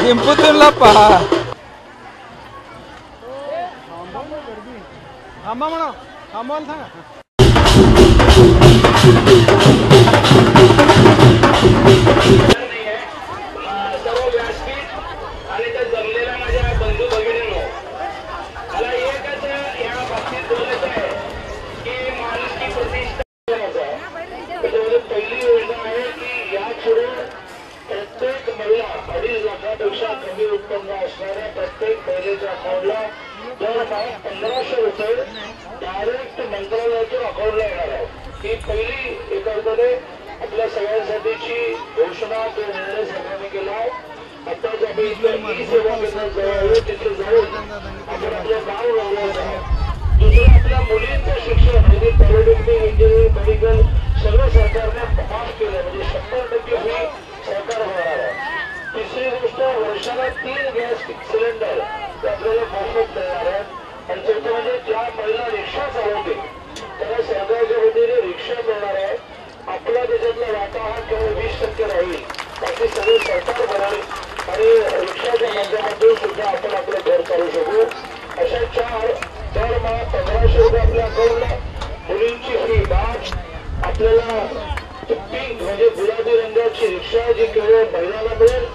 दिंपूतून लपा थांबा म्हणा थांबवायला सांगा। सर्व व्यासपीठ आणि त्या जमलेल्या माझ्या बंधू भगिनींनो, मला एकच या बाबतीत बोलायचं आहे की माणुसकी प्रतिष्ठा त्याच्यामध्ये पहिली योजना आहे की यापुढे प्रत्येक महिला 2.5 लाखापेक्षा कमी उत्पन्न असणाऱ्या प्रत्येक महिलेच्या अकाउंटला दरमहा 1500 रुपये डायरेक्ट मंत्रालयातून अकाउंटला येणार आहे। ही पहिली एका अर्थाने आपल्या सगळ्यांसाठीची घोषणा तो निर्णय सरकारने केला आहे। आताच आम्ही इथं सेवा केंद्रात जाऊ, तिथे जाऊन आपण आपलं गाव लावलं। दुसरं आपल्या मुलींचं शिक्षण म्हणजे पॉलिटेक्निक, इंजिनिअरिंग, मेडिकल सगळं सरकारने माफ केलं, म्हणजे 100% फी सरकार भरणार आहे। तिसरी गोष्ट, वर्षाला 3 गॅस सिलेंडर आपल्याला मोफत मिळणार आहे। आणि चौथं म्हणजे ज्या महिला रिक्षा चालवतील त्याला सरकारच्या वतीने रिक्षा मिळणार आहे। आपला त्याच्यातला वाटा हा केवळ 20% राहील, बाकी सगळे सरकार भरेल आणि रिक्षाच्या माध्यमातून सुद्धा आपण आपलं घर चालू शकू। अशा 4 दरमहा 1500 रुपये आपल्या अकाउंटला, मुलींची फी माफ, आपल्याला पिंक म्हणजे गुलाबी रंगाची रिक्षा जी केवळ महिलांना मिळेल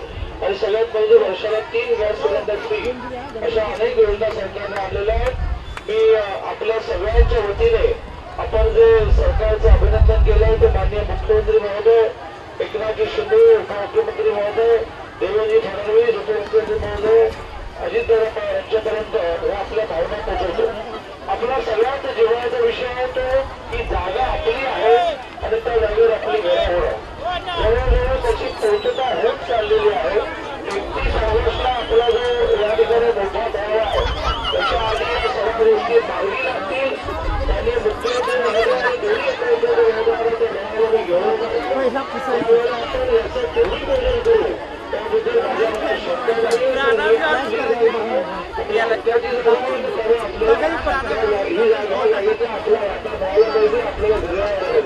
आणि सगळ्यात म्हणजे वर्षाला 3 गॅस सिलेंडर फ्री, अशा अनेक योजना सरकारने आणलेल्या आहेत। मी आपल्या सगळ्यांच्या वतीने आपण जे सरकारचं अभिनंदन केलंय ते माननीय मुख्यमंत्री महोदय एकनाथजी शिंदे, उपमुख्यमंत्री महोदय देवेंद्र फडणवीस, उपमुख्यमंत्री महोदय अजितदादा पवार यांच्यापर्यंत आपल्या भावना पोहोचवतो। आपला सगळ्यात जिव्हाळ्याचा विषय आहे तो की जागा आपली आहे आणि त्या जागेवर आपली घरं होणं। जवळजवळ त्याची पूर्तता होत चाललेली आहे। 31 ऑगस्टला आपला जो या ठिकाणी मोठा मेळावा आहे त्याच्या आधी सर्व गोष्टी मार्गी लागतील। त्यांनी मुख्यमंत्री महोदयांनी दोन्ही उमेदवारांच्या मेळाव्याला घेऊन आपण याचं भूमिपूजन करू, त्याबद्दल माझ्या मनात शंका नाही। आपल्याला वाटा मिळायला पाहिजे, आपल्याला घरी